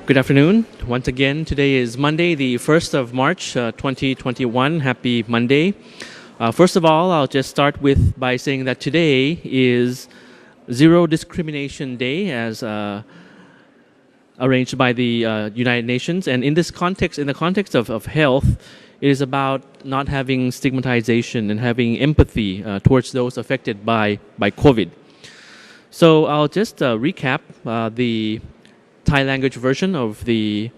Good afternoon. Once again, today is Monday, the 1st of March, 2021. Happy Monday. First of all, I'll just start with by saying that today is Zero Discrimination Day as arranged by the United Nations. And in this context, in the context of health, it is about not having stigmatization and having empathy towards those affected by COVID. So I'll just recap the Thai language version of the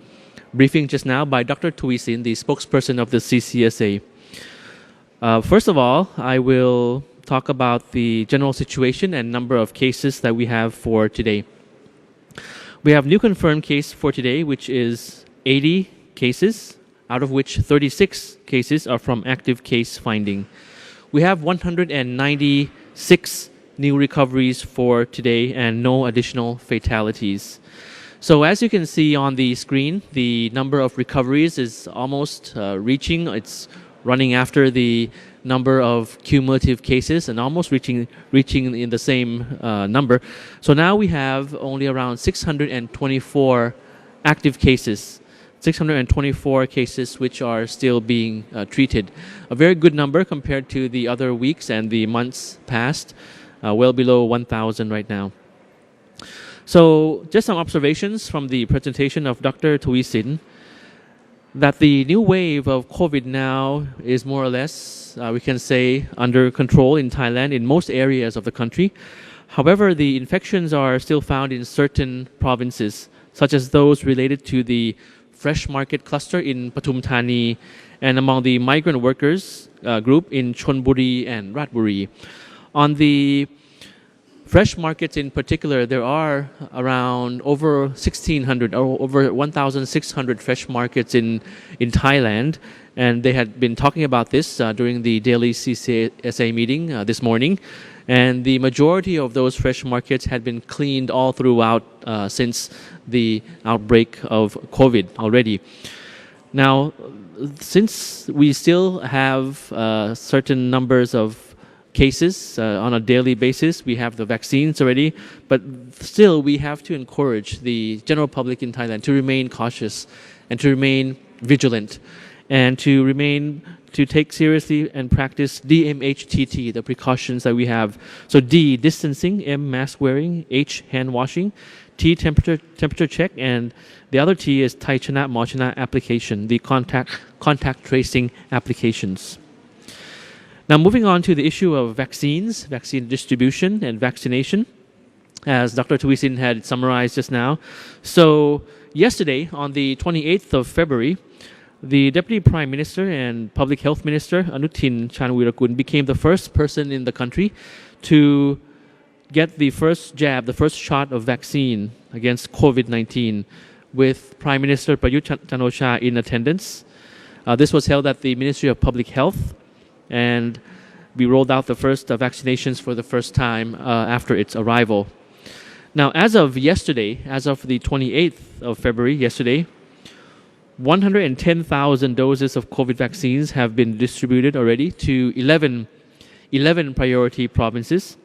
briefing just now by Dr. Tuisin, the spokesperson of the CCSA. First of all, I will talk about the general situation and number of cases that we have for today. We have new confirmed case for today, which is 80 cases, out of which 36 cases are from active case finding. We have 196 new recoveries for today and no additional fatalities. So as you can see on the screen, the number of recoveries is almost reaching. It's running after the number of cumulative cases and almost reaching in the same number. So now we have only around 624 active cases, 624 cases which are still being treated. A very good number compared to the other weeks and the months past, well below 1,000 right now. So just some observations from the presentation of Dr. Tuisin that the new wave of COVID now is more or less, we can say, under control in Thailand in most areas of the country. However, the infections are still found in certain provinces, such as those related to the fresh market cluster in Pathum Thani and among the migrant workers group in Chonburi and Ratburi. On the fresh markets in particular, there are around over 1,600 or over 1,600 fresh markets in Thailand, and they had been talking about this during the daily CCSA meeting this morning, and the majority of those fresh markets had been cleaned all throughout since the outbreak of COVID already. Now, since we still have certain numbers of cases on a daily basis, we have the vaccines already, but still we have to encourage the general public in Thailand to remain cautious and to remain vigilant and to take seriously and practice DMHTT, the precautions that we have. So D, distancing, M, mask wearing, H, hand washing, T, temperature check, and the other T is Thai Chana Mo Chana application, the contact tracing applications. Now, moving on to the issue of vaccines, vaccine distribution and vaccination, as Dr. Tuisin had summarized just now. So yesterday, on the 28th of February, the Deputy Prime Minister and Public Health Minister, Anutin Chanwirakul, became the first person in the country to get the first jab, the first shot of vaccine against COVID-19 with Prime Minister Prayut Chan-o-cha in attendance. This was held at the Ministry of Public Health, and we rolled out the first vaccinations for the first time after its arrival. Now, as of yesterday, as of the 28th of February, yesterday, 110,000 doses of COVID vaccines have been distributed already to 11 priority provinces: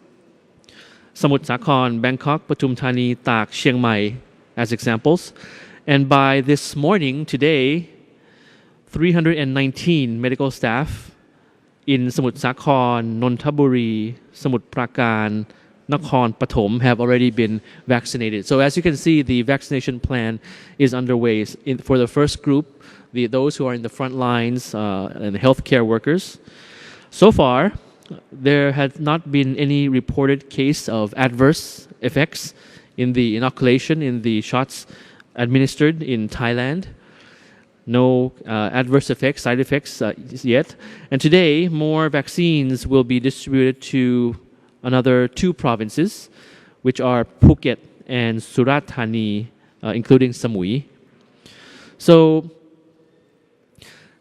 Samut Sakhon, Bangkok, Pathum Thani, Tak, Chiang Mai, as examples. And by this morning, today, 319 medical staff in Samut Sakhon, Nonthaburi, Samut Prakan, Nakhon Pathom have already been vaccinated. So as you can see, the vaccination plan is underway for the first group, those who are in the front lines and the healthcare workers. So far, there has not been any reported case of adverse effects in the inoculation, in the shots administered in Thailand. No adverse effects, side effects yet. And today, more vaccines will be distributed to another 2 provinces, which are Phuket and Surat Thani, including Samui. So,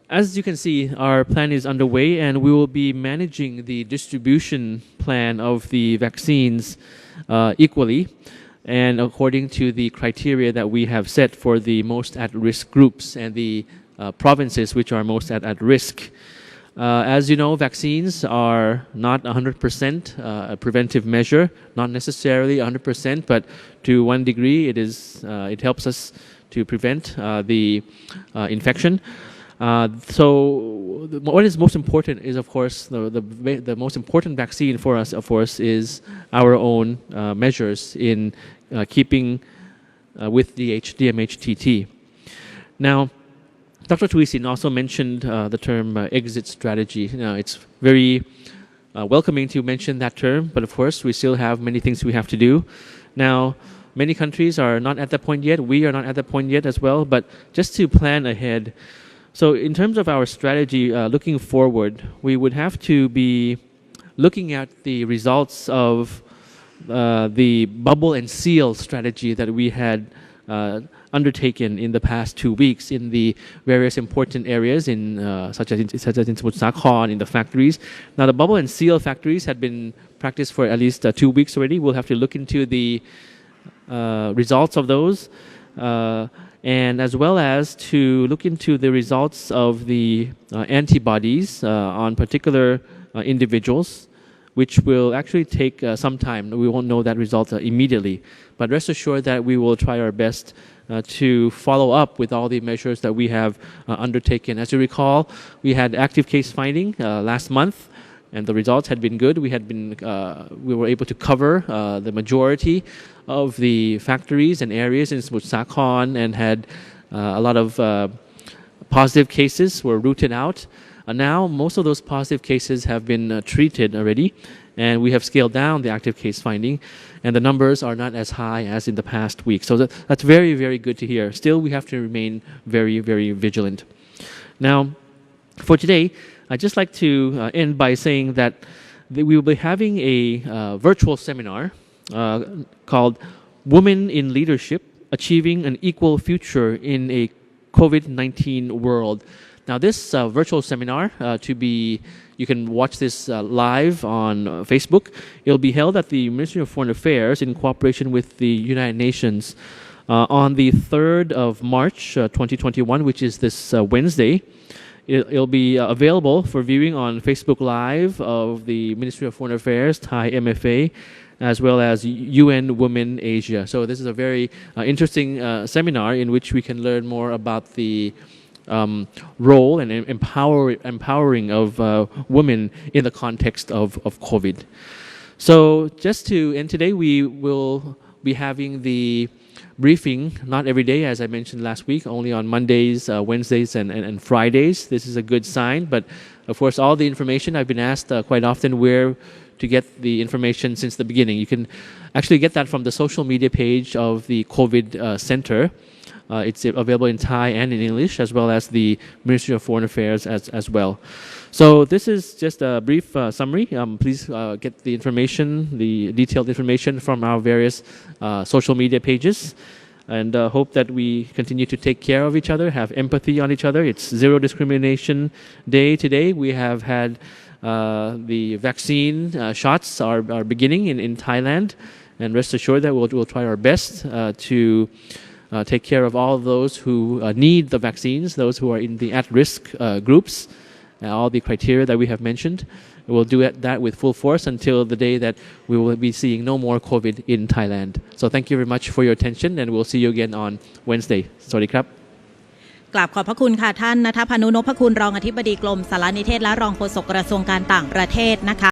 as you can see, our plan is underway, and we will be managing the distribution plan of the vaccines equally and according to the criteria that we have set for the most at-risk groups and the provinces which are most at risk. As you know, vaccines are not 100% a preventive measure, not necessarily 100%, but to one degree it helps us to prevent the infection. So what is most important is, of course, the most important vaccine for us, of course, is our own measures in keeping with the DMHTT. Now, Dr. Tuisin also mentioned the term exit strategy. Now, it's very welcoming to mention that term, but of course, we still have many things we have to do. Now, many countries are not at that point yet. We are not at that point yet as well, but just to plan ahead. So in terms of our strategy looking forward, we would have to be looking at the results of the bubble and seal strategy that we had undertaken in the past 2 weeks in the various important areas such as in Samut Sakhon, in the factories. Now the bubble and seal factories had been practiced for at least 2 weeks already. We'll have to look into the results of those and as well as to look into the results of the antibodies on particular individuals, which will actually take some time. We won't know that result immediately, but rest assured that we will try our best to follow up with all the measures that we have undertaken. As you recall, we had active case finding last month, and the results had been good. We were able to cover the majority of the factories and areas in Samut Sakhon and had a lot of positive cases were rooted out. Now, most of those positive cases have been treated already, and we have scaled down the active case finding, and the numbers are not as high as in the past week. So that's very, very good to hear. Still, we have to remain very, very vigilant. Now, for today, I'd just like to end by saying that we will be having a virtual seminar called Women in Leadership, Achieving an Equal Future in a COVID-19 World. Now, this virtual seminar, you can watch this live on Facebook. It'll be held at the Ministry of Foreign Affairs in cooperation with the United Nations on the 3rd of March 2021, which is this Wednesday. It'll be available for viewing on Facebook Live of the Ministry of Foreign Affairs, Thai MFA, as well as UN Women Asia. So this is a very interesting seminar in which we can learn more about the role and empowering of women in the context of COVID. So just to end today, we will be having the briefing, not every day, as I mentioned last week, only on Mondays, Wednesdays, and Fridays. This is a good sign, but of course, all the information, I've been asked quite often where to get the information since the beginning. You can actually get that from the social media page of the COVID Center. It's available in Thai and in English, as well as the Ministry of Foreign Affairs as well. So this is just a brief summary. Please get the information, the detailed information from our various social media pages, and hope that we continue to take care of each other, have empathy on each other. It's Zero Discrimination Day today. We have had the vaccine shots are beginning in Thailand, and rest assured that we'll try our best to take care of all of those who need the vaccines, those who are in the at-risk groups, all the criteria that we have mentioned. We'll do that with full force until the day that we will be seeing no more COVID in Thailand. So thank you very much for your attention, and we'll see you again on Wednesday. สวัสดีครับ กราบขอบพระคุณค่ะท่านณัฐพานุ นพคุณรองอธิบดีกรมสารนิเทศและรองโฆษกกระทรวงการต่างประเทศนะคะ